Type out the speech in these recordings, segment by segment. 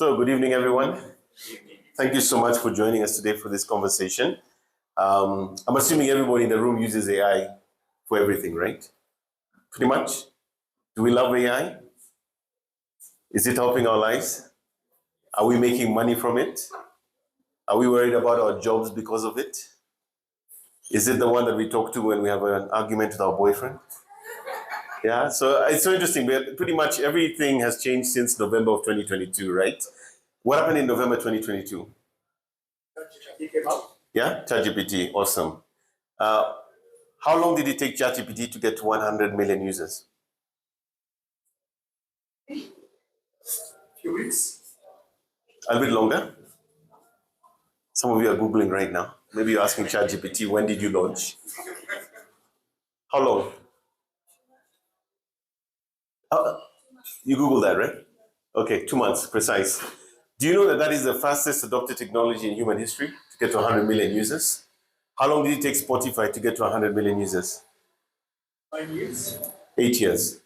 So, good evening, everyone. Thank you so much for joining us today for this conversation. I'm assuming everybody in the room uses AI for everything, right? Pretty much. Do we love AI? Is it helping our lives? Are we making money from it? Are we worried about our jobs because of it? Is it the one that we talk to when we have an argument with our boyfriend? Yeah, so it's so interesting. Pretty much everything has changed since November of 2022, right? What happened in November 2022? ChatGPT came out. Yeah, ChatGPT, awesome. How long did it take ChatGPT to get to 100 million users? A few weeks. A bit longer? Some of you are Googling right now. Maybe you're asking ChatGPT, when did you launch? How long? You Googled that, right? Okay, 2 months, precise. Do you know that that is the fastest adopted technology in human history to get to 100 million users? How long did it take Spotify to get to 100 million users? 5 years. 8 years.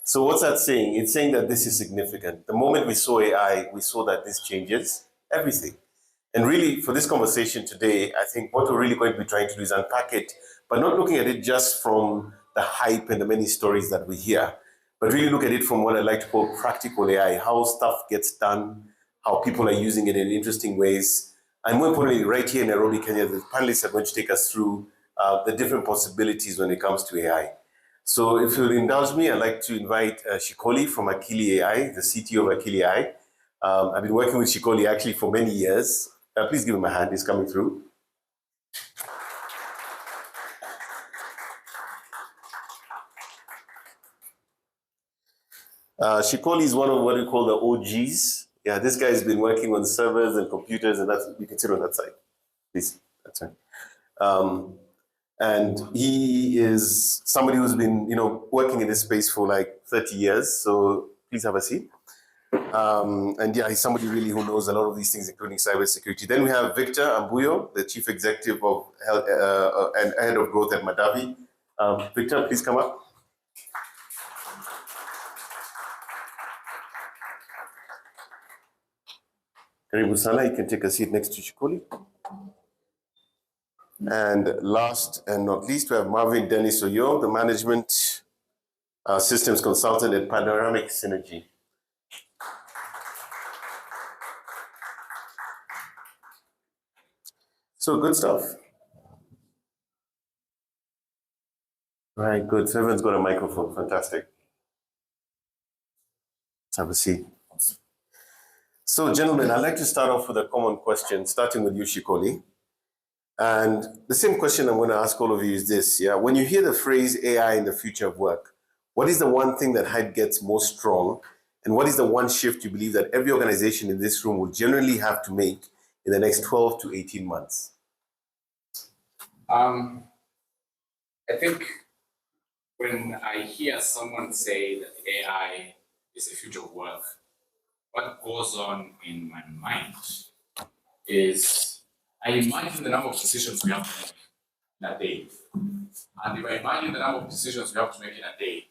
So what's that saying? It's saying that this is significant. The moment we saw AI, we saw that this changes everything. And really, for this conversation today, I think what we're really going to be trying to do is unpack it, but not looking at it just from the hype and the many stories that we hear, but really look at it from what I like to call practical AI, how stuff gets done, how people are using it in interesting ways. And more importantly, right here in Nairobi, Kenya, the panelists are going to take us through the different possibilities when it comes to AI. So if you'll indulge me, I'd like to invite Shikoli from Akili AI, the CTO of Akili AI. I've been working with Shikoli actually for many years. Please give him a hand, he's coming through. Shikoli is one of what we call the OGs. Yeah, this guy has been working on servers and computers, and that's, you can sit on that side, please. That's right. And he is somebody who's been, working in this space for like 30 years. So please have a seat. And yeah, he's somebody really who knows a lot of these things, including cybersecurity. Then we have Victor Ambuyo, the chief executive of health and head of growth at Madavi. Victor, please come up. Karibu sana, you can take a seat next to Shikoli. And last and not least, we have Marvin Oyoo, the management systems consultant at Panoramic Synergy. So good stuff. Right, good. So everyone's got a microphone. Fantastic. Let's have a seat. So, gentlemen, I'd like to start off with a common question, starting with you, Shikoli. And the same question I'm going to ask all of you is this. Yeah, when you hear the phrase AI in the future of work, what is the one thing that hype gets most strong? And what is the one shift you believe that every organization in this room will generally have to make in the next 12 to 18 months? I think when I hear someone say that AI is the future of work, what goes on in my mind is I imagine the number of decisions we have to make in a day. And if I imagine the number of decisions we have to make in a day,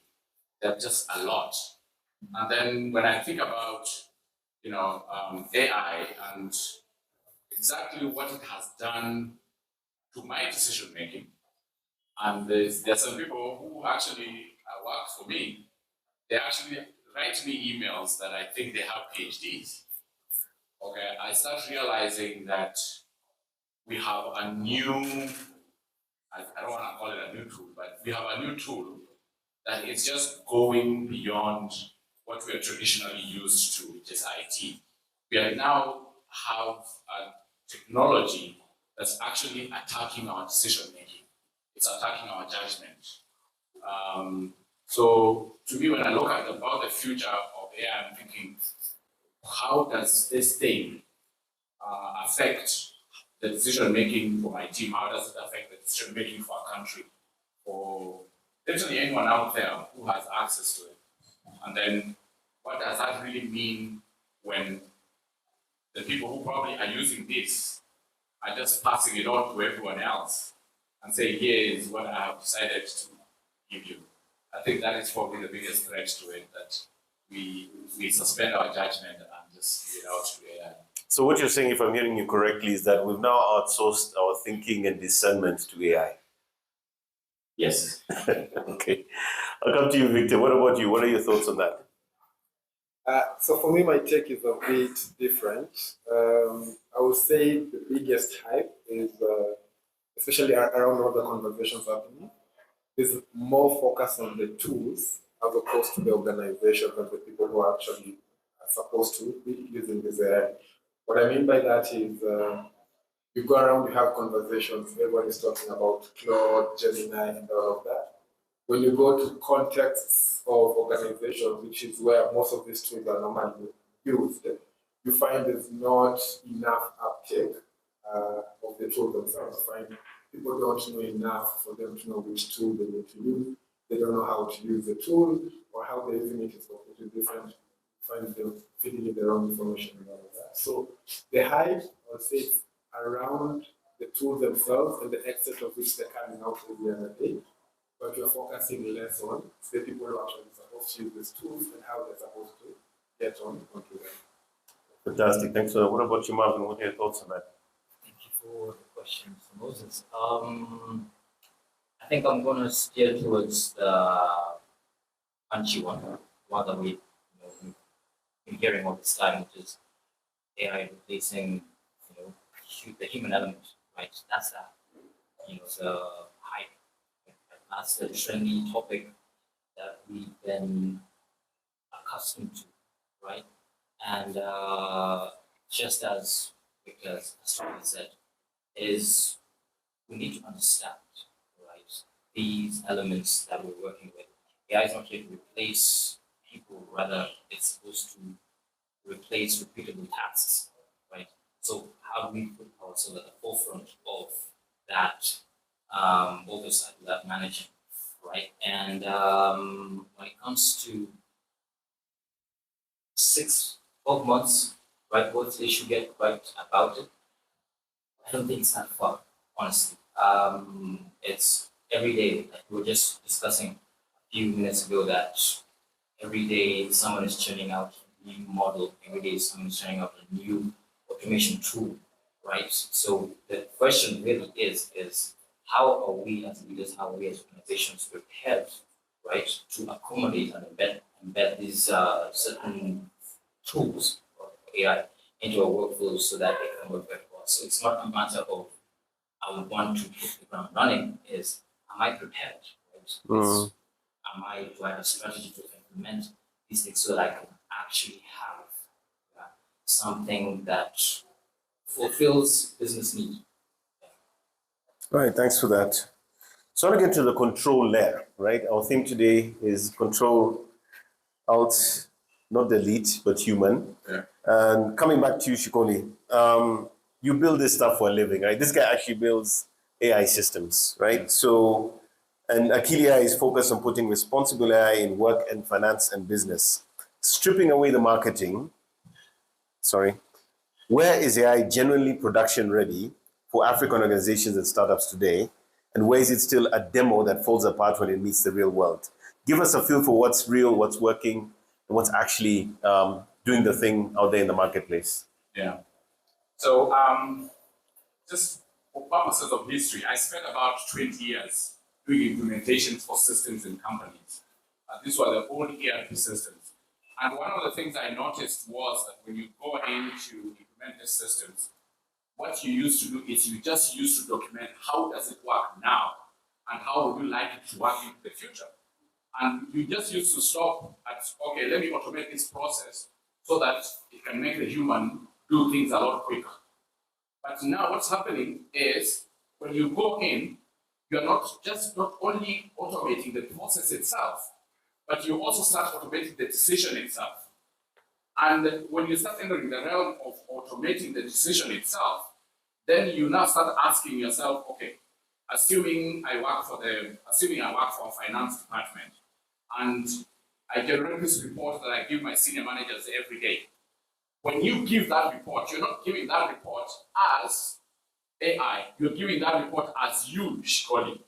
they're just a lot. And then when I think about, AI and exactly what it has done to my decision making, and there's some people who actually work for me. They actually write me emails that I think they have PhDs. Okay, I start realizing that we have a new, I don't want to call it a new tool, but we have a new tool that is just going beyond what we are traditionally used to, which is IT. We are now have a technology that's actually attacking our decision making. It's attacking our judgment. So to me, when I look at about the future of AI, I'm thinking, how does this thing affect the decision making for my team? How does it affect the decision making for our country? For literally anyone out there who has access to it? And then what does that really mean when the people who probably are using this are just passing it on to everyone else and say, here is what I have decided to give you? I think that is probably the biggest threat to it, that we suspend our judgment and just give it out to AI. So what you're saying, if I'm hearing you correctly, is that we've now outsourced our thinking and discernment to AI. Yes. Okay. I'll come to you, Victor. What about you? What are your thoughts on that? So for me, my take is a bit different. I would say the biggest hype is, especially around all the conversations happening, is more focus on the tools as opposed to the organizations and the people who are actually supposed to be using this AI. What I mean by that is, you go around, you have conversations, everybody's talking about Claude, Gemini, and all of that. When you go to contexts of organizations, which is where most of these tools are normally used, you find there's not enough uptake of the tools themselves. You find people don't know enough for them to know which tool they need to use. They don't know how to use the tool or how they're using it is completely different. You find them feeding in their own information and all of that. So the hype, I would say, it's around the tools themselves and the extent of which they're coming out every other day. But we're focusing less on the people who are actually supposed to use these tools and how they're supposed to get onto them. Fantastic. Thanks. What about you, Marvin? What are your thoughts on that? Thank you for the question, Moses. I think I'm going to steer towards the punchy one that we've been hearing all this time, which is AI replacing, the human element, right? That's that. The hype. That's the trendy topic that we've been accustomed to, right? And just as because Shikoli said, is we need to understand, right, these elements that we're working with. AI is not here to replace people, rather it's supposed to replace repeatable tasks, right? So how do we put ourselves at the forefront of that oversight, that management, right? And when it comes to 12 months, right, what they should get right about it, I don't think it's that far, honestly. It's every day, like we were just discussing a few minutes ago, that every day someone is churning out a new model, every day someone is churning out a new automation tool, right? So the question really is how are we as leaders, how are we as organizations prepared, right, to accommodate and embed these certain tools of AI into our workflows so that they can work very well. So it's not a matter of I would want to hit the ground running, is am I prepared? Right? Do I have a strategy to implement these things so that I can actually have something that fulfills business need? All right, thanks for that. So I want to get to the control layer, right? Our theme today is control alt, not delete, but human. Yeah. And coming back to you, Shikoli, you build this stuff for a living, right? This guy actually builds AI systems, right? So, and Akili AI is focused on putting responsible AI in work and finance and business, stripping away the marketing. Where is AI genuinely production ready for African organizations and startups today? And where is it still a demo that falls apart when it meets the real world? Give us a feel for what's real, what's working, and what's actually doing the thing out there in the marketplace. Yeah. So just for purposes of history, I spent about 20 years doing implementations for systems in companies. These were the old ERP systems. And one of the things I noticed was that when you go in to implement these systems, what you used to do is you just used to document how does it work now and how would you like it to work in the future. And you just used to stop at, okay, let me automate this process so that it can make the human do things a lot quicker. But now what's happening is when you go in, you're not only automating the process itself, but you also start automating the decision itself. And when you start entering the realm of automating the decision itself, then you now start asking yourself, okay, assuming I work for a finance department, and I generate this report that I give my senior managers every day. When you give that report, you're not giving that report as AI, you're giving that report as you, Shikoli,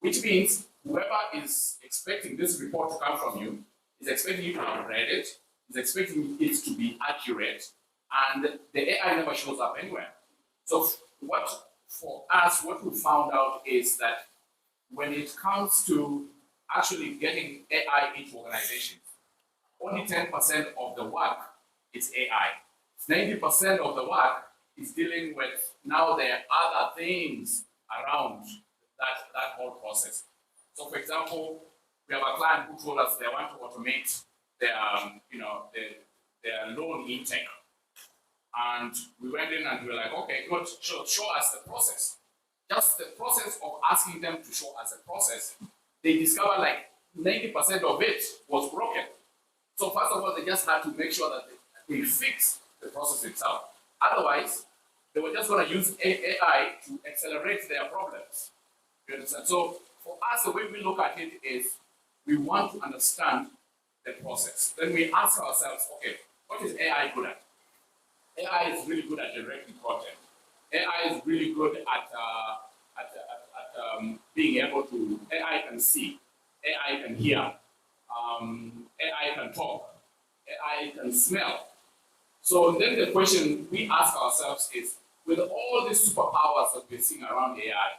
which means whoever is expecting this report to come from you is expecting you to have read it, is expecting it to be accurate, and the AI never shows up anywhere. So for us, what we found out is that when it comes to actually getting AI into organizations, only 10% of the work is AI. 90% of the work is dealing with now there are other things around that whole process. So for example, we have a client who told us they want to automate their, their loan intake. And we went in and we were like, okay, good, show us the process. Just the process of asking them to show us the process, they discovered like 90% of it was broken. So first of all, they just had to make sure that they fix the process itself. Otherwise, they were just going to use AI to accelerate their problems. You understand? So for us, the way we look at it is we want to understand the process. Then we ask ourselves, okay, what is AI good at? AI is really good at generating content. AI is really good at being able to, AI can see, AI can hear, AI can talk, AI can smell. So then the question we ask ourselves is, with all these superpowers that we're seeing around AI,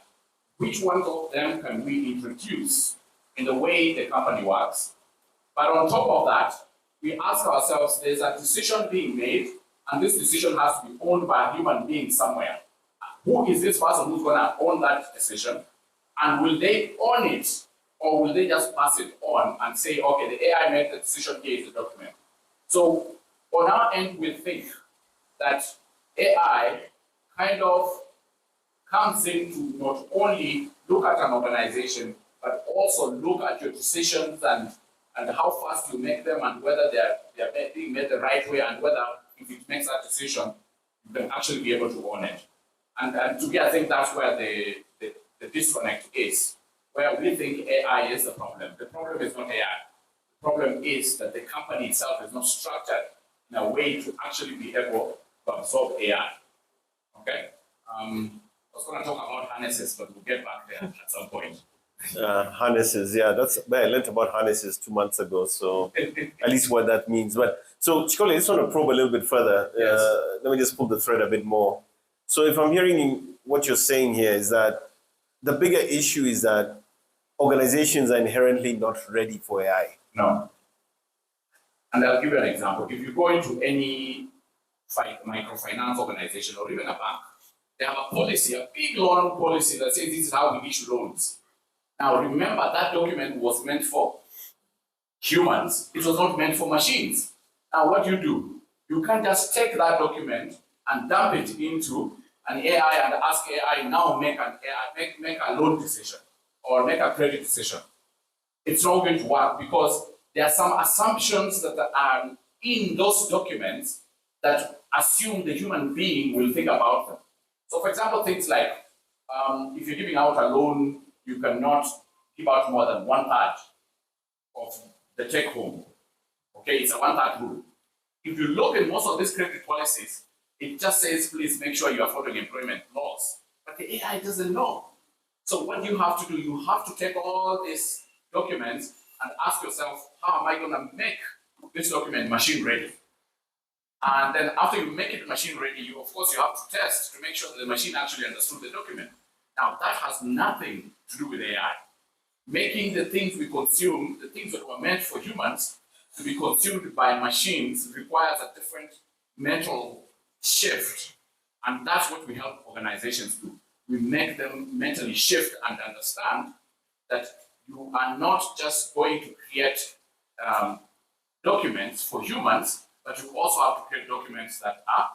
which one of them can we introduce in the way the company works? But on top of that, we ask ourselves, there's a decision being made, and this decision has to be owned by a human being somewhere. Who is this person who's going to own that decision? And will they own it, or will they just pass it on and say, okay, the AI made the decision, here is the document. So on our end, we think that AI kind of comes in to not only look at an organization, but also look at your decisions and how fast you make them, and whether they're being made the right way, and whether if it makes that decision, you can actually be able to own it. And to me, I think that's where the disconnect is, where we think AI is the problem. The problem is not AI. The problem is that the company itself is not structured in a way to actually be able to absorb AI. Okay? I was going to talk about harnesses, but we'll get back there at some point. Harnesses, yeah, I learned about harnesses 2 months ago, so at least what that means. But so, Shikoli, I just want to probe a little bit further. Yes. Let me just pull the thread a bit more. So, if I'm hearing what you're saying here, is that the bigger issue is that organizations are inherently not ready for AI. No. And I'll give you an example. If you go into any microfinance organization or even a bank, they have a policy, a big loan policy that says this is how we issue loans. Now, remember, that document was meant for humans. It was not meant for machines. Now, what do? You can't just take that document and dump it into an AI and ask AI now make a loan decision or make a credit decision. It's not going to work, because there are some assumptions that are in those documents that assume the human being will think about them. So, for example, things like if you're giving out a loan, you cannot give out more than 1/3 of the take home. Okay, it's a 1/3 rule. If you look at most of these credit policies, it just says, please make sure you are following employment laws. But the AI doesn't know. So what you have to do, you have to take all these documents and ask yourself, how am I going to make this document machine ready? And then after you make it machine ready, you of course you have to test to make sure that the machine actually understood the document. Now that has nothing to do with AI. Making the things we consume, the things that were meant for humans to be consumed by machines, requires a different mental shift. And that's what we help organizations do. We make them mentally shift and understand that you are not just going to create documents for humans, but you also have to create documents that are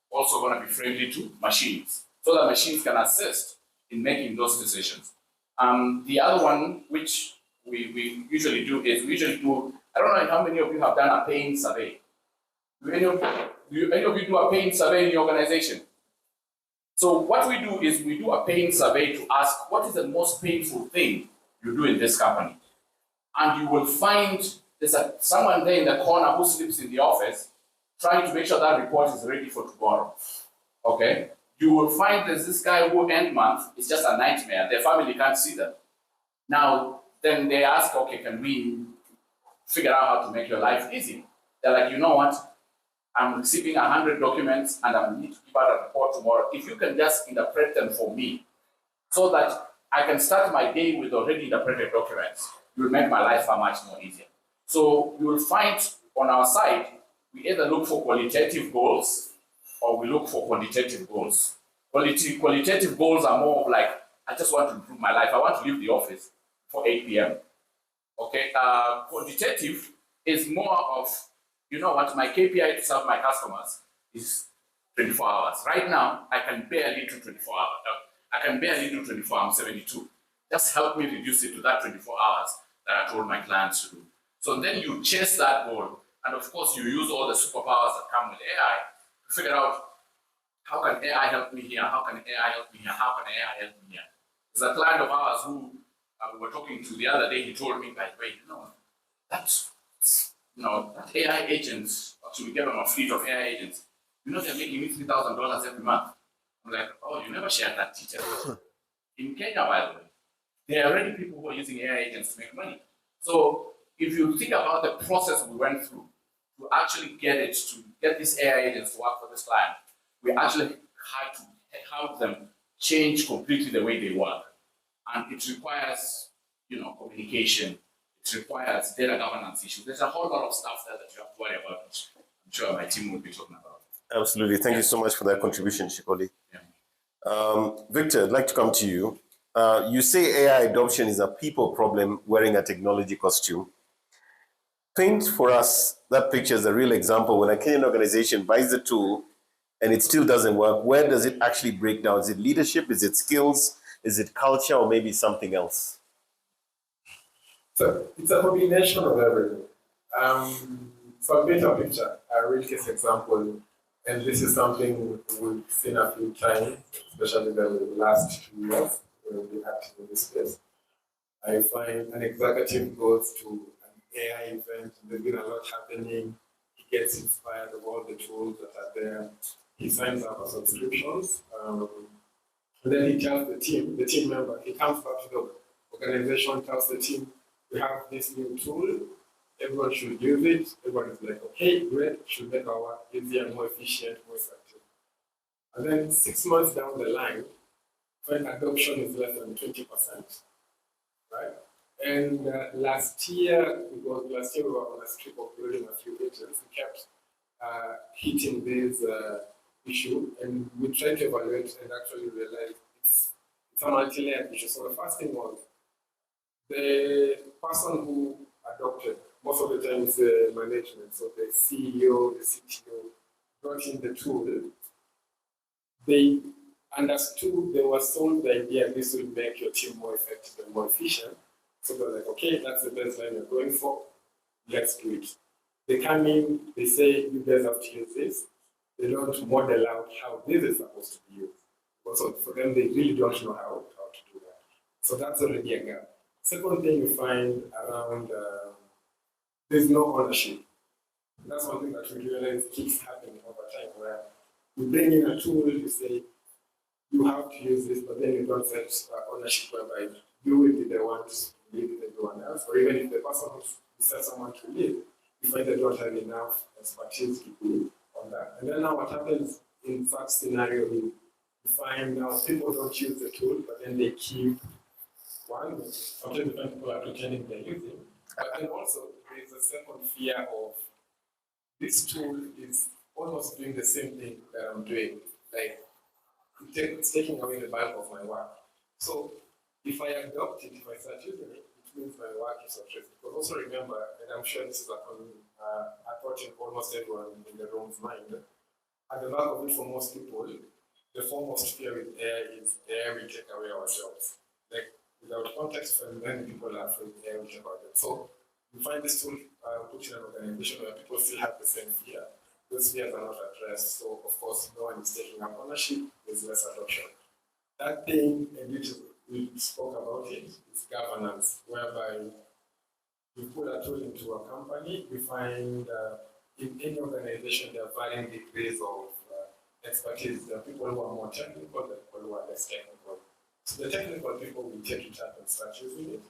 also going to be friendly to machines, so that machines can assist in making those decisions. The other one, which we usually do, is I don't know how many of you have done a pain survey. Do any of you do a pain survey in your organization? So what we do is we do a pain survey to ask, what is the most painful thing you do in this company? And you will find there's someone there in the corner who sleeps in the office trying to make sure that report is ready for tomorrow. Okay? You will find there's this guy who end month is just a nightmare. Their family can't see them. Now, then they ask, okay, can we figure out how to make your life easy? They're like, you know what? I'm receiving 100 documents and I need to give out a report tomorrow. If you can just interpret them for me so that I can start my day with already interpreted documents, it will make my life much more easier. So you will find on our side, we either look for qualitative goals or we look for quantitative goals. Qualitative goals are more of like, I just want to improve my life. I want to leave the office for 8 p.m. Okay, quantitative is more of, you know what, my KPI to serve my customers is 24 hours. Right now, I can barely do 24 hours. I can barely do 24, I'm 72. Just help me reduce it to that 24 hours that I told my clients to do. So then you chase that goal. And of course, you use all the superpowers that come with AI to figure out, how can AI help me here? How can AI help me here? How can AI help me here? There's a client of ours who we were talking to the other day. He told me, by the way, that AI agents, actually we get on a fleet of AI agents, they're making me $3,000 every month. I'm like, oh, you never shared that detail. In Kenya, by the way, there are already people who are using AI agents to make money. So if you think about the process we went through to actually get these AI agents to work for this client, we actually had to help them change completely the way they work. And it requires, communication. It requires data governance issues. There's a whole lot of stuff there that you have to worry about, which I'm sure my team will be talking about. Absolutely. Thank you so much for that contribution, Shikoli. Yeah. Victor, I'd like to come to you. You say AI adoption is a people problem wearing a technology costume. Paint for us that picture as a real example. When a Kenyan organization buys the tool and it still doesn't work, where does it actually break down? Is it leadership? Is it skills? Is it culture? Or maybe something else? So it's a combination of everything. So I'll paint a picture, a real case example, and this is something we've seen a few times, especially the last 2 years when we active in this space. I find an executive goes to an AI event, there's been a lot happening, he gets inspired of all the tools that are there, he signs up for subscriptions, and then he tells the team member, he comes back to the organization, tells the team, we have this new tool, everyone should use it. Everyone is like, okay, great, should make our work easier, more efficient, more effective. And then 6 months down the line, when adoption is less than 20%, right? And last year we were on a streak of building a few agents. We kept hitting this issue, and we tried to evaluate and actually realize it's a multi-layered issue. So the first thing was, the person who adopted, most of the time it's the management, so the CEO, the CTO, brought in the tool. They understood, they were sold the idea this will make your team more effective and more efficient. So they're like, okay, that's the baseline you're going for, let's do it. They come in, they say, you guys have to use this. They don't model out how this is supposed to be used. Also, for them, they really don't know how to do that. So that's already a gap. Second thing you find around, there's no ownership. That's one thing that we realize keeps happening over time, where you bring in a tool, you say, you have to use this, but then you don't set ownership whereby you will be the one to lead everyone else, or even if the person who sets someone to lead, you find they don't have enough expertise to do on that. And then now what happens in such scenario is you find now people don't use the tool, but then they keep one, sometimes different people are pretending they're using, but then also there is a second fear of this tool is almost doing the same thing that I'm doing, like it's taking away the bulk of my work. So if I adopt it, if I start using it, it means my work is at risk. But also remember, and I'm sure this is a thought in almost everyone in the room's mind, at the back of it for most people, the foremost fear with AI is AI will take away our jobs. Like, without context, for many people are afraid AI will take away them. So you find this tool put in an organization where people still have the same fear. Those fears are not addressed, so of course no one is taking up ownership, there's less adoption. That thing, and we spoke about it, is governance, whereby you put a tool into a company, you find in any organization there are varying degrees of expertise. There are people who are more technical, there are people who are less technical. So the technical people will take it up and start using it,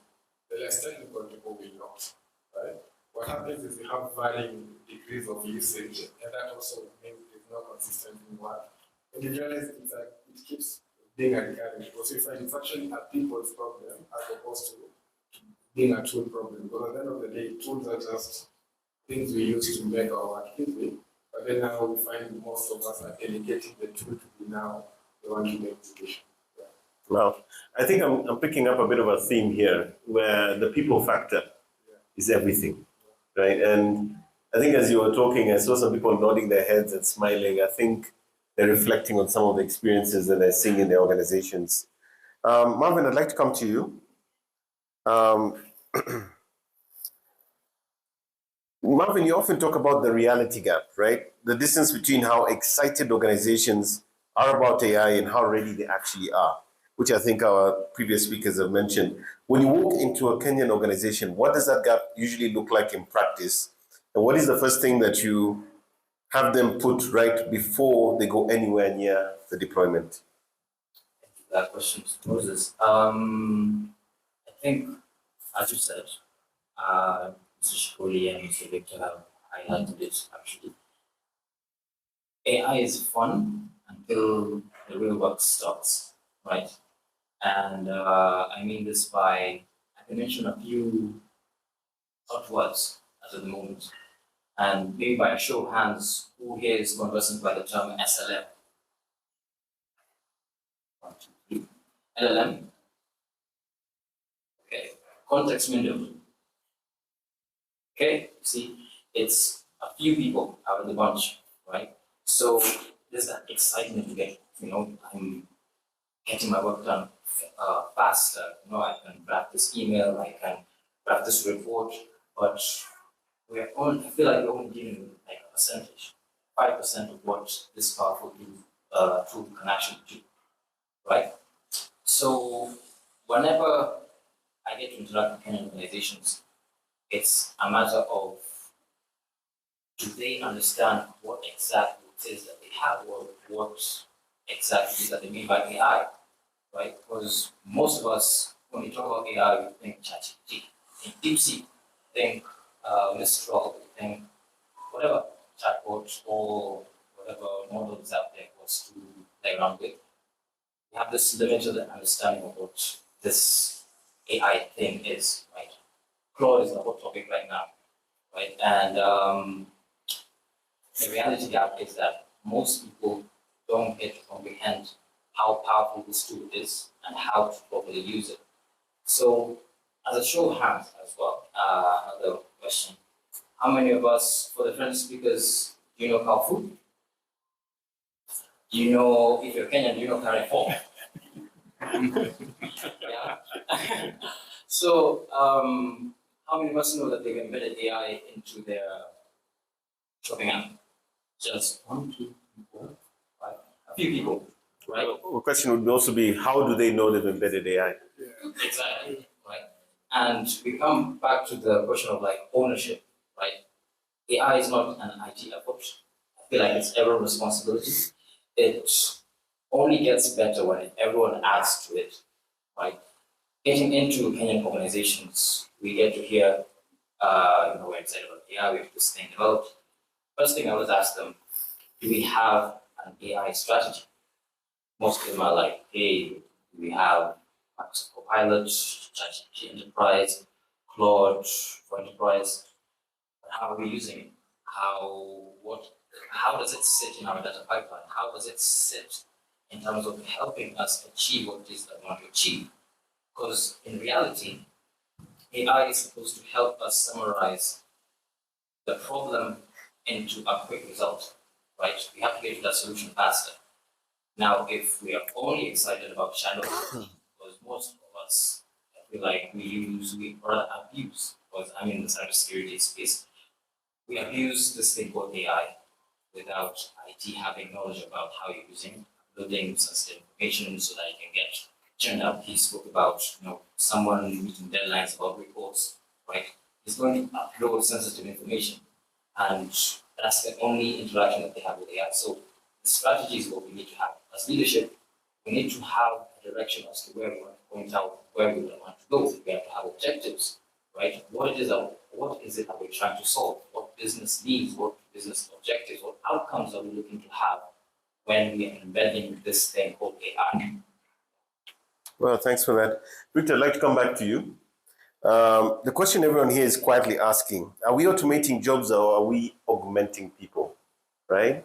the less technical people will not, right? what happens is you have varying degrees of usage, and that also means it's not consistent in work. And you realize it keeps being a recurring issue. So you find it's actually a people's problem as opposed to being a tool problem. Because at the end of the day, tools are just things we use to make our work easy. But then now we find most of us are delegating the tool to be now the one to make decisions. Well, I think I'm picking up a bit of a theme here where the people factor is everything, right? And I think as you were talking, I saw some people nodding their heads and smiling. I think they're reflecting on some of the experiences that they're seeing in their organizations. Marvin, I'd like to come to you. Marvin, you often talk about the reality gap, right? The distance between how excited organizations are about AI and how ready they actually are, which I think our previous speakers have mentioned. When you walk into a Kenyan organization, what does that gap usually look like in practice? And what is the first thing that you have them put right before they go anywhere near the deployment? Thank you for that question, Moses. I think, as you said, Mr. Shikoli and Mr. Victor have highlighted it actually. AI is fun until the real work starts, right? And I mean this by, I can mention a few hot words as of the moment. And maybe by a show of hands, who here is conversant by the term SLM? 1, 2, 3. LLM? Okay. Context window. Okay, see, it's a few people out of the bunch, right? So there's that excitement to get, I'm getting my work done faster. I can draft this email, I can draft this report, but I feel like we're only dealing with like a percentage, 5% of what this powerful tool can actually do, right? So whenever I get to interact with Kenyan organizations, it's a matter of, do they understand what exactly it is that they have, or what exactly it is that they mean by AI, right? Because most of us, when we talk about AI, we think ChatGPT, think DeepSeek, think Mistral, think whatever chatbot or whatever model is out there for us to play around with. We have this limited understanding of what this AI thing is, right? Claude is a hot topic right now, right? And the reality gap is that most people don't get to comprehend how powerful this tool is and how to properly use it. So, as a show of hands as well, another question. How many of us, for the French speakers, do you know Carrefour? Do you know, if you're Kenyan, do you know Carrefour? Yeah. So, how many of us know that they've embedded AI into their shopping app? Just 1, 2, 3, 4, 5. A few people, right? The question would also be, how do they know they've embedded AI? Exactly, right? And we come back to the question of like ownership, right? AI is not an IT effort. I feel like it's everyone's responsibility. It only gets better when everyone adds to it, right? Getting into Kenyan organizations, we get to hear, we're excited about AI, we have this thing developed. First thing I always ask them, do we have an AI strategy? Most of them are like, hey, we have Microsoft Copilot, ChatGPT Enterprise, Claude for Enterprise. But how are we using it? How does it sit in our data pipeline? How does it sit in terms of helping us achieve what it is that we want to achieve? Because in reality, AI is supposed to help us summarize the problem into a quick result, right? We have to get to that solution faster. Now, if we are only excited about shadow, because most of us, I feel like we abuse, because I'm in the cybersecurity space, we abuse this thing called AI without IT having knowledge about how you're using, uploading sensitive information so that you can get turned up. He spoke about, someone meeting deadlines about reports, right? He's going to upload sensitive information, and that's the only interaction that they have with AI. So the strategy is what we need to have. As leadership, we need to have a direction as to where we want to point out, where we want to go. We have to have objectives, right? What is it that we're trying to solve? What business needs, what business objectives, what outcomes are we looking to have when we are embedding this thing called AI? Well, thanks for that. Victor, I'd like to come back to you. The question everyone here is quietly asking, are we automating jobs or are we augmenting people, right?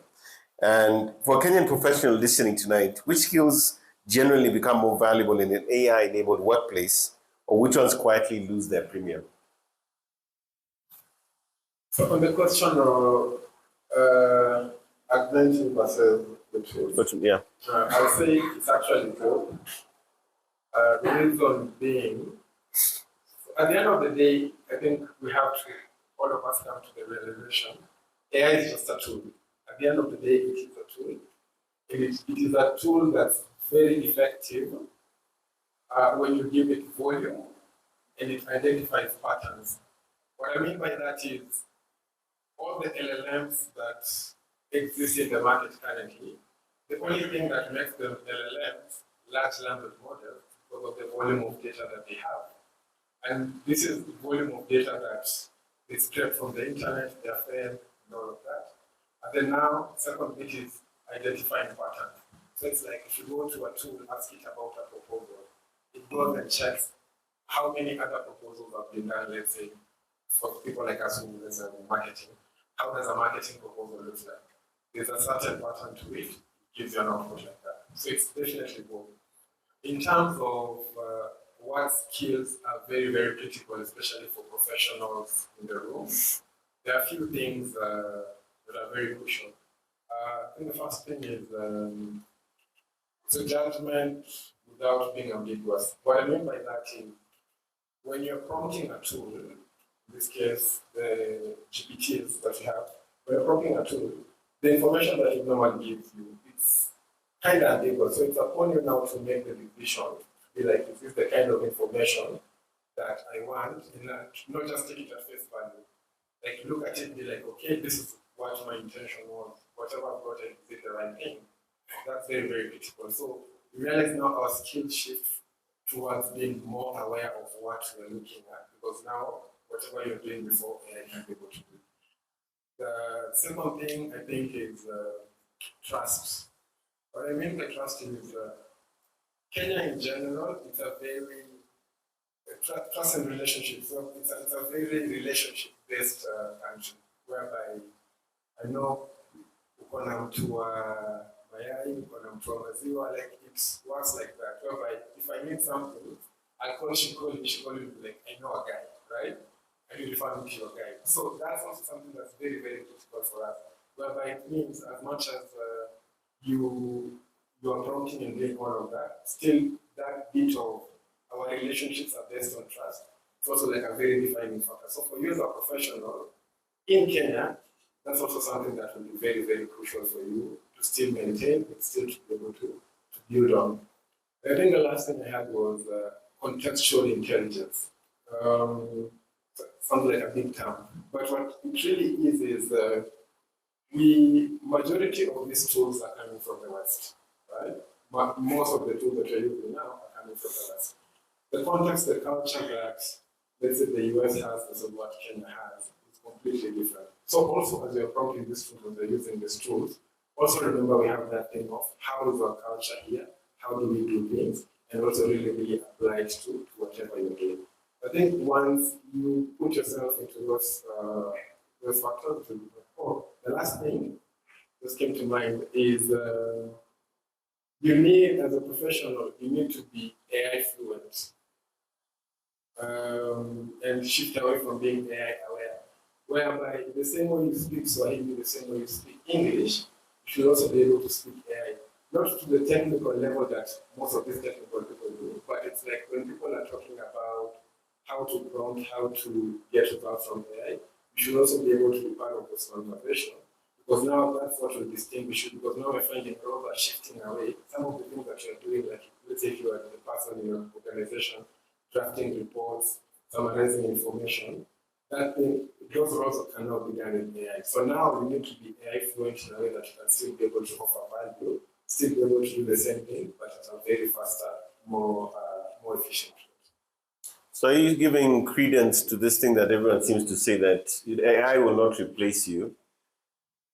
And for a Kenyan professional listening tonight, which skills generally become more valuable in an AI-enabled workplace, or which ones quietly lose their premium? So on the question of augmenting versus replacing, Yeah. I would say it's actually both. The reason being, at the end of the day, I think we have to, all of us come to the realization, AI is just a tool. At the end of the day, it is a tool. It is a tool that's very effective when you give it volume and it identifies patterns. What I mean by that is all the LLMs that exist in the market currently, the only thing that makes them LLMs, large language models, because of the volume of data that they have. And this is the volume of data that they scrape from the internet, their fed, and all of that. And then now, second bit is identifying patterns. So it's like if you go to a tool, ask it about a proposal, it goes and checks how many other proposals have been done, let's say, for people like us who is marketing. How does a marketing proposal look like? There's a certain pattern to it, it gives you an output like that. So it's definitely both. In terms of what skills are very, very critical, especially for professionals in the room, there are a few things that are very crucial. I think the first thing is judgment without being ambiguous. What I mean by that is when you're prompting a tool, in this case, the GPTs that you have, when you're prompting a tool, the information that it normally gives you, it's kind of ambiguous. So it's upon you now to make the decision, to be like, is this the kind of information that I want, and not just take it at face value. Like look at it and be like, okay, this is what my intention was. Whatever I've got, is it the right thing? That's very, very critical. So we realize now our skill shift towards being more aware of what we're looking at, because now whatever you're doing before, AI can be able to do. The second thing I think is trust. What I mean by trust is Kenya in general, it's a very trust and relationships. So it's a very relationship-based country, whereby I know uko na mtu wa mayai, uko na mtu wa maziwa, like it works like that. Whereby if I need something, I call Shikoli, Shikoli will be like, I know a guy, right? And you refer me to your guy. So that's also something that's very, very critical for us. Whereby it means as much as you are prompting and doing all of that, still that bit of our relationships are based on trust. It's also like a very defining factor. So for you as a professional in Kenya, that's also something that will be very, very crucial for you to still maintain and still to be able to build on. I think the last thing I had was contextual intelligence. Sounds like a big term, but what it really is majority of these tools are coming from the West, right? But most of the tools that you're using now are coming from the West. The context, the culture that, let's say, the US has versus what Kenya has is completely different. So also as you're prompting these tools, as you're using these tools, also remember we have that thing of how is our culture here, how do we do things, and also really apply to whatever you're doing. I think once you put yourself into those factors, the last thing that came to mind is you need, as a professional, you need to be AI fluent and shift away from being AI aware. Whereby the same way you speak Swahili, the same way you speak English, you should also be able to speak AI. Not to the technical level that most of these technical people do, but it's like when people are talking about how to prompt, how to get results from AI, you should also be able to be part of this conversation. Because now that's what will distinguish you, because now we're finding roles are shifting away. Some of the things that you're doing, like let's say if you are the person in your organization drafting reports, summarizing information, that thing, those roles can now be done in AI. So now you need to be AI fluent in a way that you can still be able to offer value, still be able to do the same thing, but at a very faster, more efficient rate. So are you giving credence to this thing that everyone seems to say that AI will not replace you?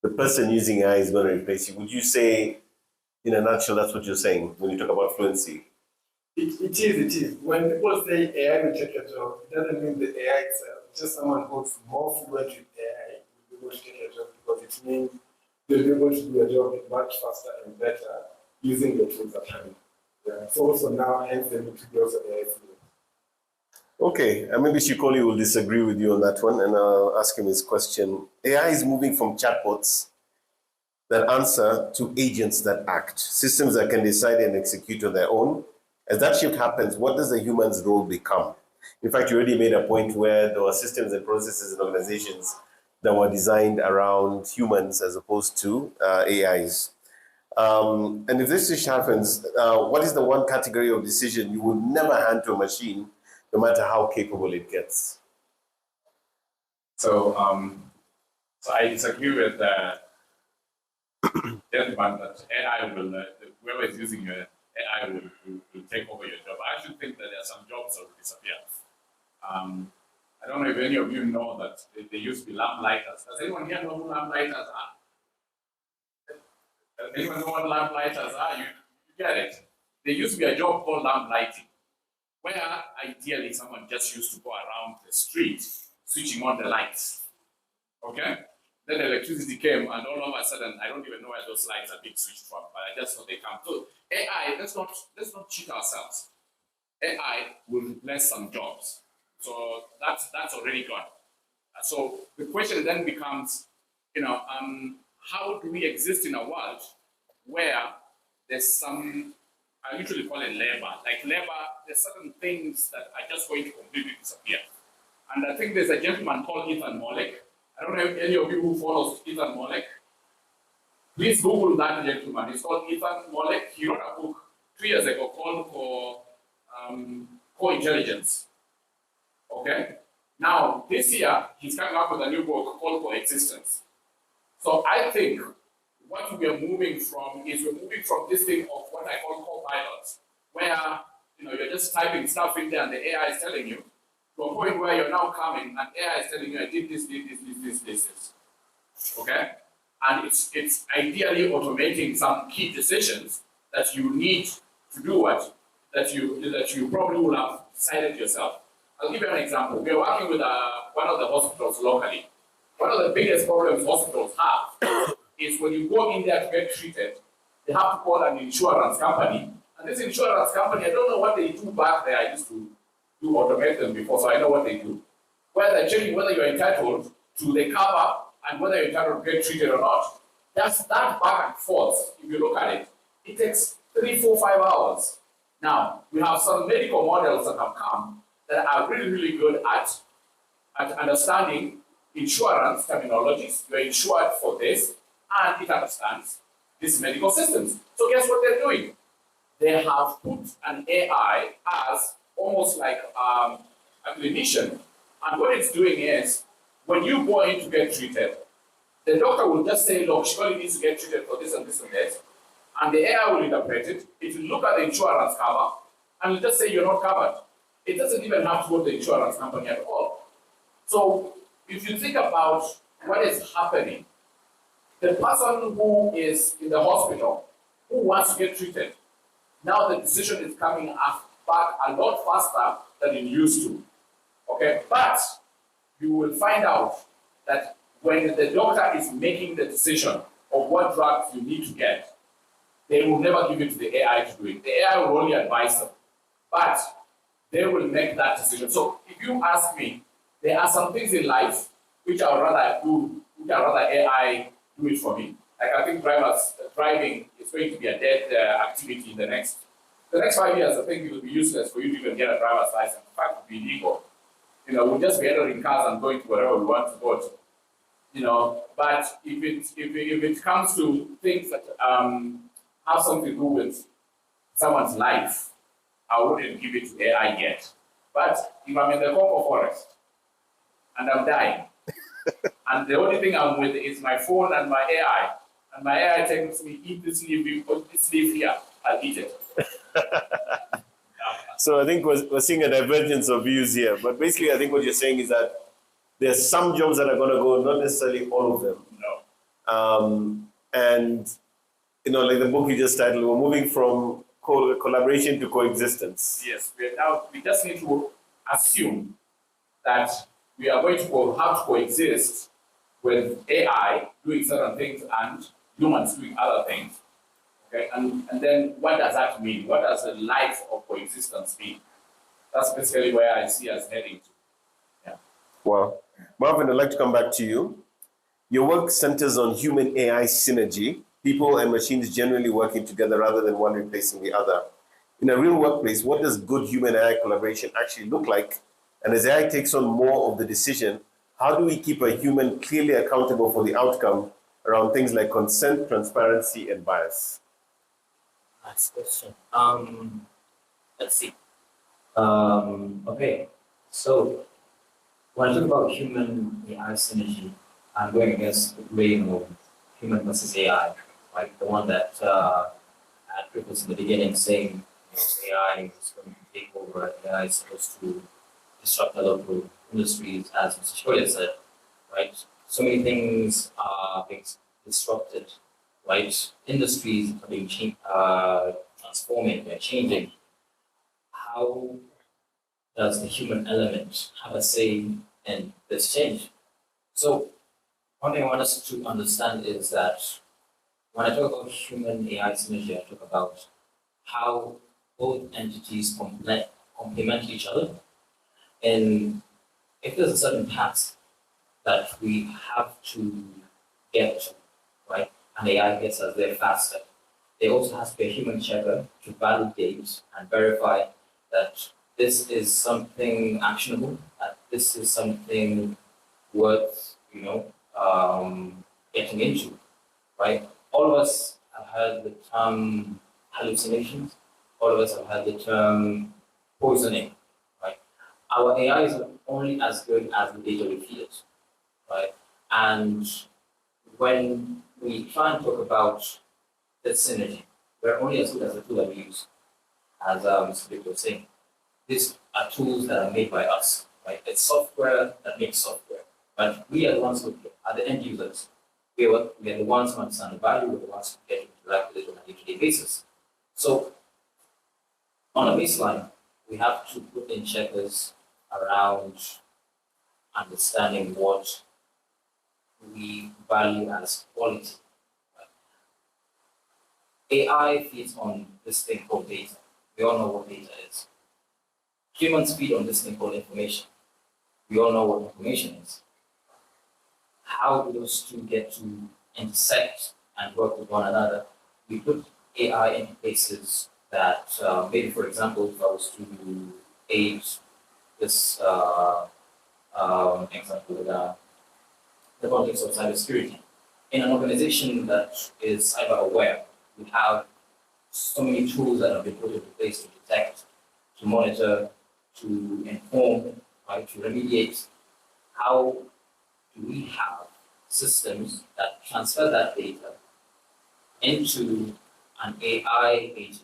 The person using AI is going to replace you. Would you say, in a nutshell, that's what you're saying when you talk about fluency? It is. When people say AI will take a job, it doesn't mean the AI itself. It's just someone who's more fluent with AI will be able to take a job because it means they'll be able to do a job much faster and better using the tools at hand. Yeah. So also now, hence, they need to be also AI fluent. Okay, and maybe Shikoli will disagree with you on that one, and I'll ask him his question. AI is moving from chatbots that answer to agents that act, systems that can decide and execute on their own. As that shift happens, what does the human's role become? In fact, you already made a point where there were systems and processes and organizations that were designed around humans as opposed to AIs. And if this shift happens, what is the one category of decision you will never hand to a machine, no matter how capable it gets? So I disagree with the gentleman that AI will, whoever is using your AI will take over your job. I actually think that there are some jobs that will disappear. I don't know if any of you know that they used to be lamplighters. Does anyone here know who lamplighters are? Does anyone know what lamplighters are? You get it. There used to be a job called lamplighting, where ideally someone just used to go around the street switching on the lights. Okay? Then electricity came, and all of a sudden, I don't even know where those lights are being switched from, but I just know they come. So AI, let's not cheat ourselves. AI will replace some jobs. So that's already gone. So the question then becomes, how do we exist in a world where there's some, I usually call it labor. Like labor, there's certain things that are just going to completely disappear. And I think there's a gentleman called Ethan Mollick. I don't know if any of you who follows Ethan Mollick. Please Google that gentleman. He's called Ethan Mollick. He wrote a book 2 years ago called Co-Intelligence. Okay? Now, this year, he's coming up with a new book called Coexistence. So I think what we are moving from is we're moving from this thing of what I call co-pilots, where you're just typing stuff in there and the AI is telling you, to a point where you're now coming and AI is telling you, I did this. Okay? And it's ideally automating some key decisions that you need to do that you probably will have decided yourself. I'll give you an example. We are working with one of the hospitals locally. One of the biggest problems hospitals have is when you go in there to get treated, they have to call an insurance company. And this insurance company, I don't know what they do back there. I used to automate them before, so I know what they do. Where they're checking whether you're entitled to the cover and whether you're entitled to get treated or not. Just that back and forth, if you look at it, it takes 3, 4, 5 hours. Now, we have some medical models that have come that are really, really good at understanding insurance terminologies. You're insured for this, and it understands these medical systems. So guess what they're doing? They have put an AI as almost like a clinician. And what it's doing is, when you go in to get treated, the doctor will just say, look, Shikoli needs to get treated for this and this and this. And the AI will interpret it. It will look at the insurance cover, and will just say you're not covered. It doesn't even have to go to the insurance company at all. So if you think about what is happening, the person who is in the hospital, who wants to get treated, now the decision is coming back a lot faster than it used to. Okay, but you will find out that when the doctor is making the decision of what drugs you need to get, they will never give it to the AI to do it. The AI will only advise them, but they will make that decision. So if you ask me, there are some things in life which I would rather do, which I would rather AI do it for me. Like I think driving is going to be a dead activity in the next 5 years. I think it will be useless for you to even get a driver's license. In fact, it will be illegal. We'll just be entering cars and going to wherever we want to go to. But if it comes to things that have something to do with someone's life, I wouldn't give it to AI yet. But if I'm in the Congo forest and I'm dying, and the only thing I'm with is my phone and my AI, and my AI tells me, eat this leaf, put this leaf here, I'll eat it. So I think we're seeing a divergence of views here. But basically, I think what you're saying is that there's some jobs that are going to go, not necessarily all of them. And, like the book you just titled, we're moving from collaboration to coexistence. Yes, we just need to assume that we are going to have to coexist with AI doing certain things and humans doing other things. Okay, and then what does that mean? What does the life of coexistence mean? That's basically where I see us heading to. Yeah. Well, Marvin, I'd like to come back to you. Your work centers on human AI synergy, people and machines generally working together rather than one replacing the other. In a real workplace, what does good human AI collaboration actually look like? And as AI takes on more of the decision, how do we keep a human clearly accountable for the outcome around things like consent, transparency, and bias? Nice question. Let's see. Okay, so when I talk about human AI synergy, I'm going against the grain of human versus AI, right? The one that had Cripples in the beginning saying AI is going to take over, AI is supposed to disrupt a lot of industries, as Mr. Shikoli said, right? So many things are being disrupted, right? Industries are being transforming, they're changing. How does the human element have a say in this change? So one thing I want us to understand is that when I talk about human AI synergy, I talk about how both entities complement each other. And if there's a certain task that we have to get to, right, and AI gets us there faster, there also has to be a human checker to validate and verify that this is something actionable, that this is something worth, getting into, right? All of us have heard the term hallucinations. All of us have heard the term poisoning, right? Our AI is only as good as the data we feed it, right? And when we try and talk about this synergy, we're only as good as the tool that we use, as Mr. Victor was saying. These are tools that are made by us, right? It's software that makes software. But we are the ones who are the end users. We are the ones who understand the value, we're the ones who get to interact with it on a day-to-day basis. So on a baseline, we have to put in checkers around understanding what we value as quality. AI feeds on this thing called data. We all know what data is. Humans feed on this thing called information. We all know what information is. How do those two get to intersect and work with one another? We put AI in places that, maybe for example, if I was to aid this example with the context of cybersecurity. In an organization that is cyber aware, we have so many tools that have been put into place to detect, to monitor, to inform, right, to remediate. How do we have systems that transfer that data into an AI agent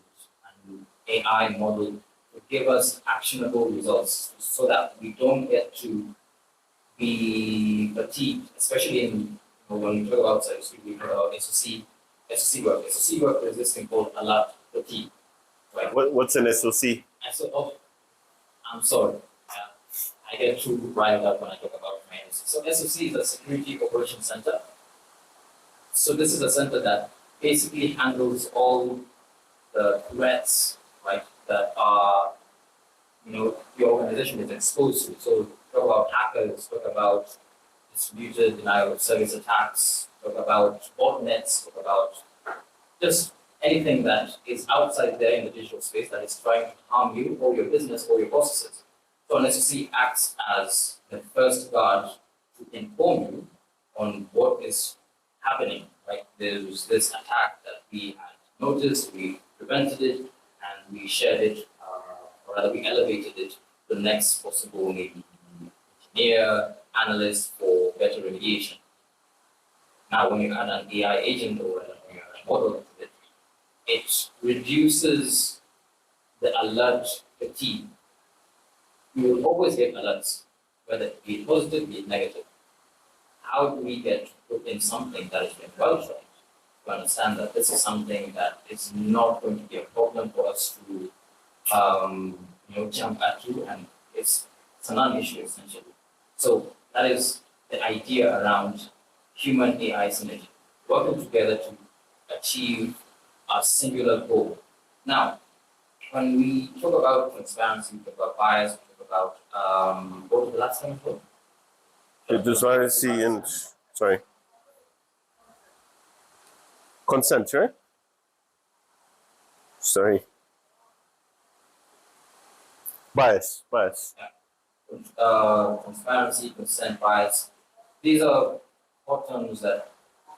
and AI model to give us actionable results so that we don't get to be fatigued, especially when we talk about cybersecurity, we talk about SOC work. SOC work is this thing called alert fatigue. Right? What's an SOC? I'm sorry. I get too riled up when I talk about my SOC. So SOC is a Security Operations Center. So this is a center that basically handles all the threats, right, that are, your organization is exposed to. So talk about hackers, talk about distributed denial of service attacks, talk about botnets, talk about just anything that is outside there in the digital space that is trying to harm you or your business or your processes. So an SOC acts as the first guard to inform you on what is happening. Right? There's this attack that we had noticed, we prevented it, and we shared it, or rather we elevated it to the next possible maybe engineer, analyst for better remediation. Now, when you add an AI agent or a model to it, it reduces the alert fatigue, you will always get alerts, whether it be positive, be it negative. How do we get to put in something that is been well trained to understand that this is something that is not going to be a problem for us to jump at you, and it's a non-issue essentially. So that is the idea around human AI synergy, working together to achieve a singular goal. Now, when we talk about transparency, we talk about bias, we talk about what was the last thing for? Transparency and consent, right? Bias. Transparency, consent, bias. These are hot terms that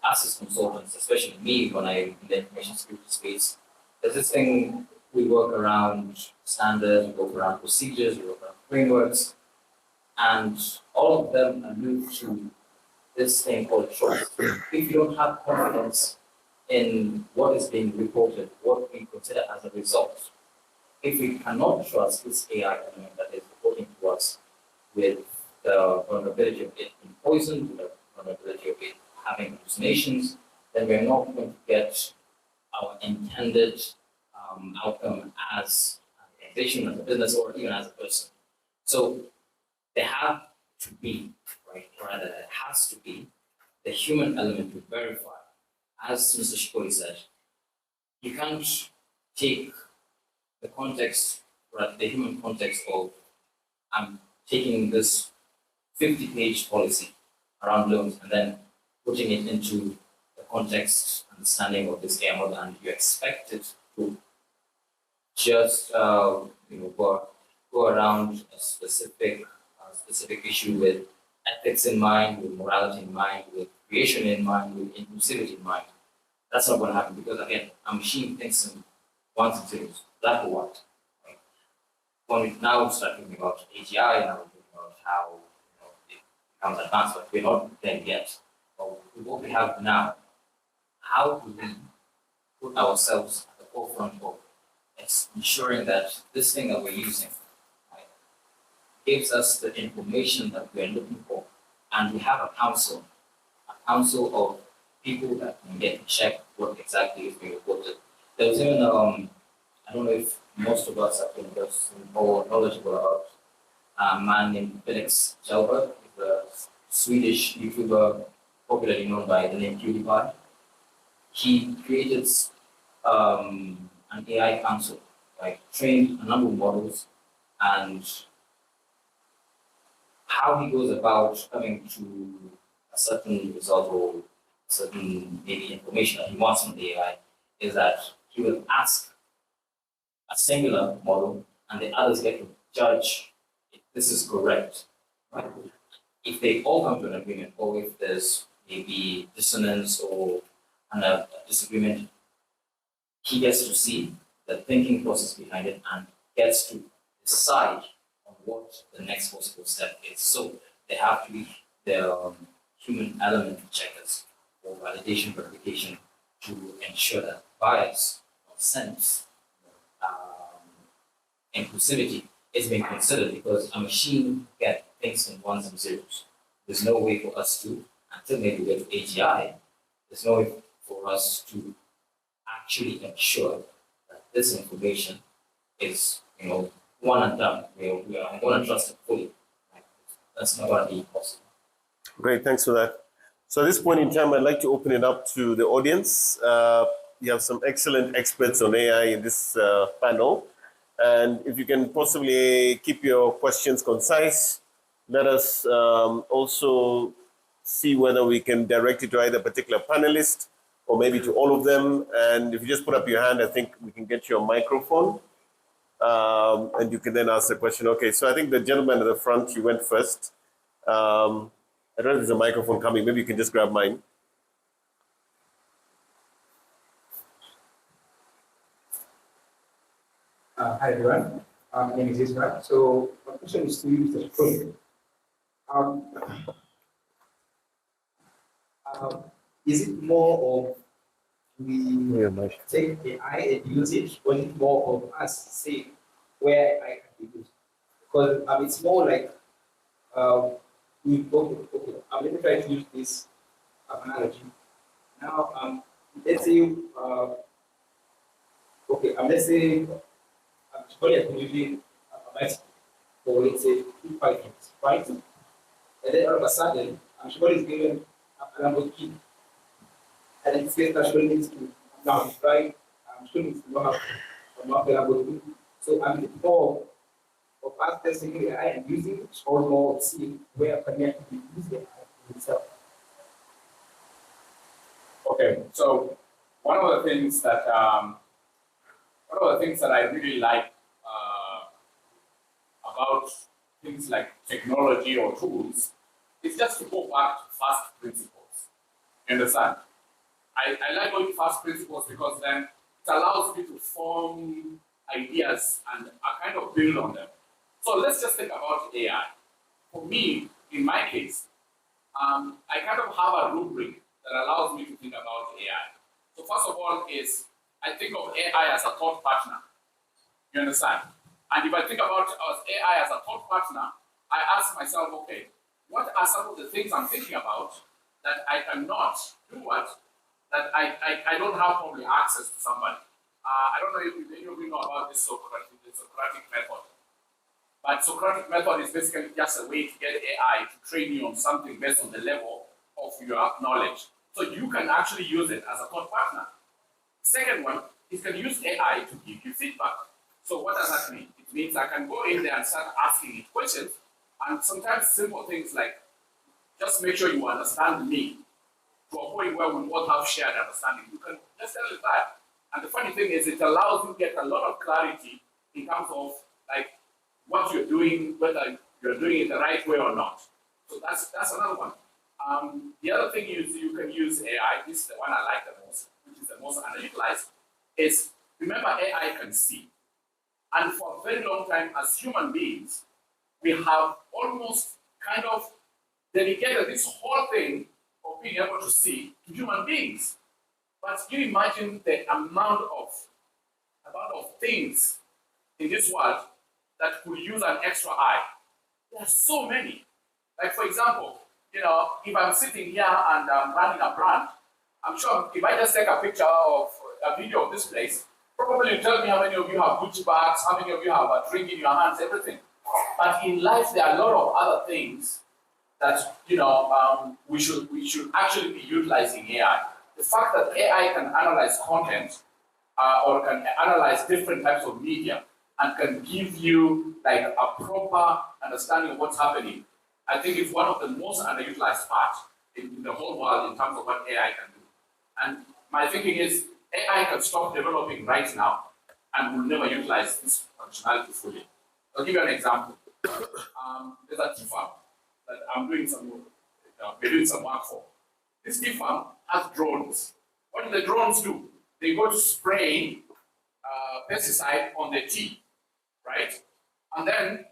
us as consultants, especially me when I'm in the information security space, there's this thing we work around standards, we work around procedures, we work around frameworks, and all of them allude to this thing called trust. If you don't have confidence in what is being reported, what we consider as a result, if we cannot trust this AI element that is reporting to us with the vulnerability of it being poisoned, with the vulnerability of it having hallucinations, then we're not going to get our intended outcome as an organization, as a business, or even as a person. So there have to be, right, or rather there has to be the human element to verify. As Mr. Shikoli said, you can't take the context, right, the human context of I'm taking this 50-page policy around loans and then putting it into the context understanding of this AI model, and you expect it to just go around a specific issue with ethics in mind, with morality in mind, with creation in mind, with inclusivity in mind. That's not going to happen because, again, a machine thinks in ones and zeros, black or white. Right? When we now start thinking about AGI, now we're thinking about how it becomes advanced, but we're not there yet. But with what we have now, how do we put ourselves at the forefront of ensuring that this thing that we're using, right, gives us the information that we're looking for, and we have a council of people that can get to check what exactly is being reported. There was even, I don't know if most of us have been more knowledgeable about a man named Felix Kjellberg, the Swedish YouTuber popularly known by the name PewDiePie. He created an AI council, like trained a number of models, and how he goes about coming to a certain result or certain maybe information that he wants from the AI is that he will ask a singular model and the others get to judge if this is correct. Right? If they all come to an agreement, or if there's maybe dissonance or a disagreement, he gets to see the thinking process behind it and gets to decide on what the next possible step is. So there have to be the human element checkers or validation verification to ensure that bias or sense, inclusivity is being considered, because a machine gets things in ones and zeros. There's no way for us to, until maybe we get to AGI, there's no way for us to actually ensure that this information is, one and done. We are going to trust it fully. Right? That's not going to be possible. Great, thanks for that. So at this point in time, I'd like to open it up to the audience. You have some excellent experts on AI in this panel. And if you can possibly keep your questions concise, let us also see whether we can direct it to either a particular panelist or maybe to all of them. And if you just put up your hand, I think we can get you a microphone. And you can then ask the question. Okay, so I think the gentleman at the front, you went first. I don't know if there's a microphone coming. Maybe you can just grab mine. Hi everyone, my name is Isra. So my question is to you, Mr. Shikoli. Is it more of we take AI and use it, or is it more of us say where I can be used. Because it's more like, let me try to use this analogy. Now, let's say, let's say, Shikoli has been using a bicycle for, let's say, 5 years, right? And then all of a sudden, Shikoli is given a Lamborghini. And then says that Shikoli needs to now drive, Shikoli needs to know how to Lamborghini. So the more of us testing AI and using it, or more seeing where can we actually use the AI itself. Okay, so one of the things that I really like about things like technology or tools is just to go back to first principles. You understand? I like going to first principles because then it allows me to form ideas and I kind of build on them. So let's just think about AI. For me, in my case, I kind of have a rubric that allows me to think about AI. So first of all is, I think of AI as a thought partner. You understand? And if I think about AI as a thought partner, I ask myself, okay, what are some of the things I'm thinking about that I cannot do that I don't have probably access to somebody? I don't know if any of you know about the Socratic method. But Socratic method is basically just a way to get AI to train you on something based on the level of your knowledge. So you can actually use it as a thought partner. Second one, it can use AI to give you feedback. So what does that mean? It means I can go in there and start asking it questions, and sometimes simple things like, just make sure you understand me to a point where we both have shared understanding. You can just tell it that. And the funny thing is, it allows you to get a lot of clarity in terms of like what you're doing, whether you're doing it the right way or not. So that's another one. The other thing you can use AI, this is the one I like the most, which is the most underutilized, is remember AI can see. And for a very long time as human beings, we have almost kind of dedicated this whole thing of being able to see to human beings. But can you imagine the amount of things in this world that could use an extra eye? There are so many. Like for example, if I'm sitting here and I'm running a brand, I'm sure if I just take a picture of a video of this place, probably you tell me how many of you have Gucci bags, how many of you have a drink in your hands, everything. But in life, there are a lot of other things that we should actually be utilizing AI. The fact that AI can analyze content or can analyze different types of media and can give you like a proper understanding of what's happening, I think it's one of the most underutilized parts in the whole world in terms of what AI can do. And my thinking is AI can stop developing right now and will never utilize this functionality fully. I'll give you an example. There's a tea farm that we're doing some work for. This tea farm has drones. What do the drones do? They go to spray pesticide on the tea, right? And then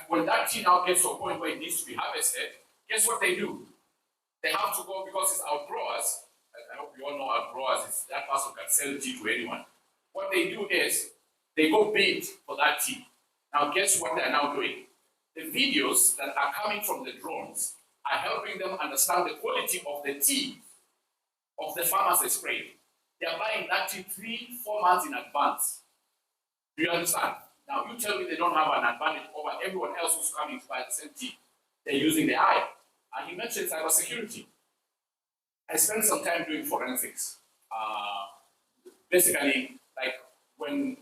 when that tea now gets to a point where it needs to be harvested, guess what they do? They have to go, because it's outgrowers. I hope you all know outgrowers. It's that person can sell tea to anyone. What they do is they go bid for that tea. Now, guess what they're now doing? The videos that are coming from the drones are helping them understand the quality of the tea of the farmers they sprayed. They are buying that tea 3-4 months in advance. Do you understand? Now, you tell me they don't have an advantage over everyone else who's coming to buy the same tea. They're using the eye. And he mentioned cybersecurity. I spent some time doing forensics. Basically, like when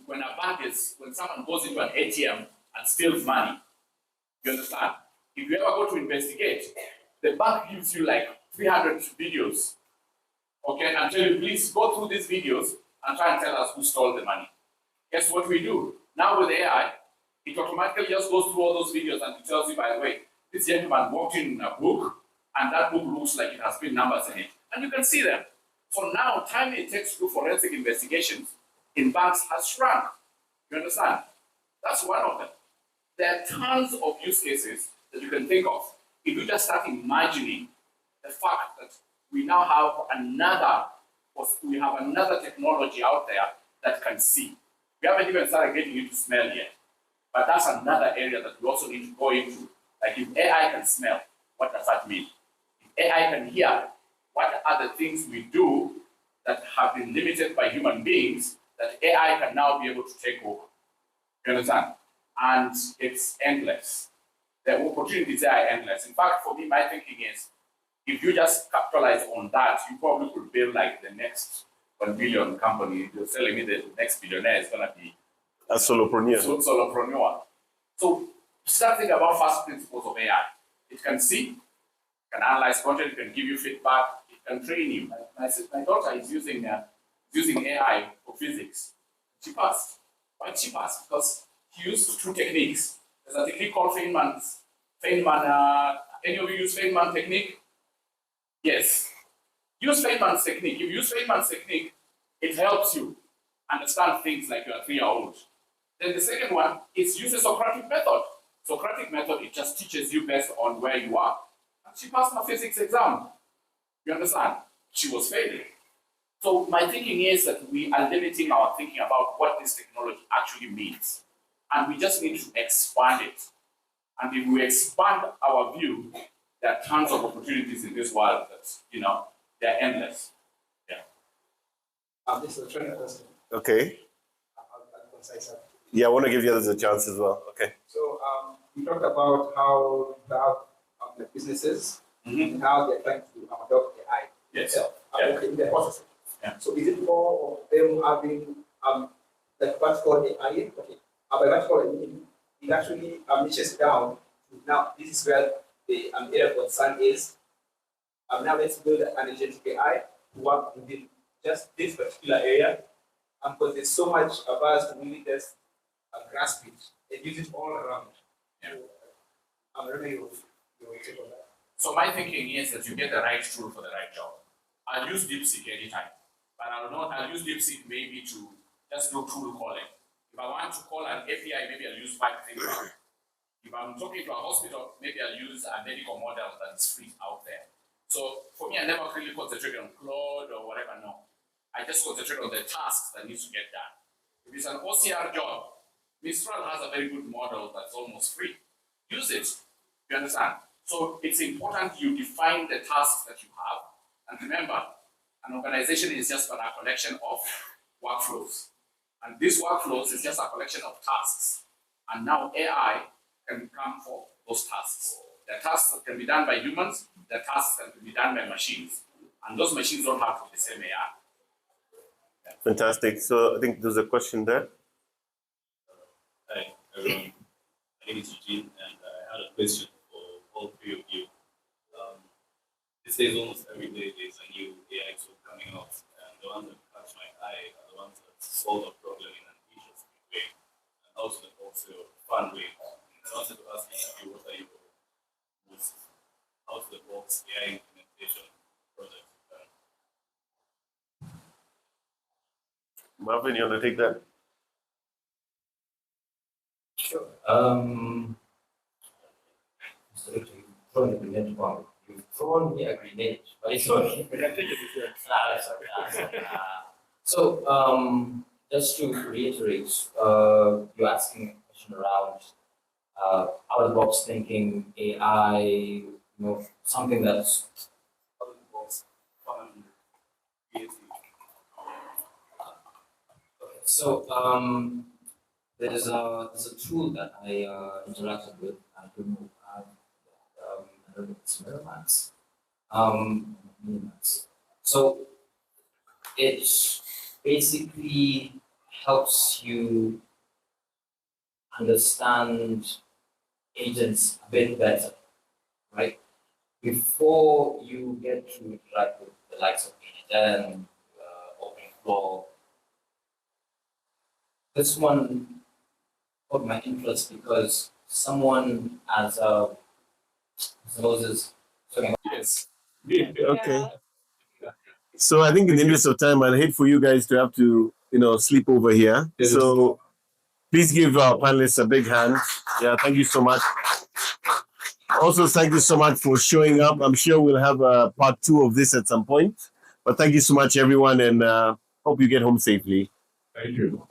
someone goes into an ATM and steals money, you understand? If you ever go to investigate, the bank gives you like 300 videos, okay, and tell you, please go through these videos and try and tell us who stole the money. Guess what we do? Now with AI, it automatically just goes through all those videos and it tells you, by the way, this gentleman walked in a book, and that book looks like it has big numbers in it. And you can see them. So now, time it takes to do forensic investigations in banks has shrunk. You understand? That's one of them. There are tons of use cases that you can think of. If you just start imagining the fact that we now have another technology out there that can see. We haven't even started getting into smell yet. But that's another area that we also need to go into. Like if AI can smell, what does that mean? If AI can hear, what are the things we do that have been limited by human beings that AI can now be able to take over? You understand? And it's endless. The opportunities there are endless. In fact, for me, my thinking is, if you just capitalize on that, you probably could build like the next 1 billion company. You're telling me the next billionaire is going to be A solopreneur. solopreneur. So start thinking about first principles of AI. It can see, it can analyze content, it can give you feedback, it can train you. My daughter is using AI for physics. She passed. Why she passed? Because she used 2 techniques. There's a technique called Feynman. Any of you use Feynman technique? Yes. Use Feynman's technique. If you use Feynman's technique, it helps you understand things like you're a 3-year-old. Then the second one is use the Socratic method. Socratic method, it just teaches you based on where you are. And she passed her physics exam. You understand? She was failing. So my thinking is that we are limiting our thinking about what this technology actually means. And we just need to expand it. And if we expand our view, there are tons of opportunities in this world that, they're endless. This is a trend question. Okay. I'll concise that. Yeah, I want to give the others a chance as well. Okay. So we talked about how you have the businesses and how they're trying to adopt AI Yes. itself. Yeah. Okay, in the process. Yeah. So is it more of them having like what's called AI? Okay. By what's called I mean, it actually niches down to now this is where the area of concern is. Now let's build an agentic AI to work within just this particular area. Because there's so much of us to really just grasp it and use it all around. Yeah. I'm really your take on that. So my thinking is that you get the right tool for the right job. I'll use DeepSeek anytime, but I'll use DeepSeek maybe to just do tool calling. If I want to call an API, maybe I'll use Python. If I'm talking to a hospital, maybe I'll use a medical model that is free out there. So for me, I never really concentrate on Claude or whatever, no. I just concentrate on the tasks that needs to get done. If it's an OCR job, Mistral has a very good model that's almost free. Use it, you understand? So it's important you define the tasks that you have. And remember, an organization is just a collection of workflows. And these workflows is just a collection of tasks. And now AI can come for those tasks. The tasks that can be done by humans, the tasks that can be done by machines. And those machines don't have to be the same AI. Fantastic. So I think there's a question there. Hi, everyone. My name is Eugene, and I had a question for all 3 of you. These days, almost every day, there's a new AI tool coming out, and the ones that catch my eye are the ones that solve a problem in an interesting way, and also fun way. I wanted to ask each of you, what are your most out-of-the-box AI implementation projects? Marvin, you want to take that? Sure. You've thrown me a grenade, but it's okay. So, just to reiterate, you're asking a question around out-of-the-box thinking, AI, something that's Out-of-the-box, fun, creative. So there's a tool that I interacted with. I don't know if it's Miramax. So it basically helps you understand agents a bit better, right? Before you get to interact with the likes of Kenyan, OpenFlow. This one caught my interest because someone as Moses. Yes. Okay. So I think in the interest of time, I'd hate for you guys to have to, sleep over here. So please give our panelists a big hand. Yeah, thank you so much. Also, thank you so much for showing up. I'm sure we'll have a part 2 of this at some point. But thank you so much, everyone, and hope you get home safely. Thank you.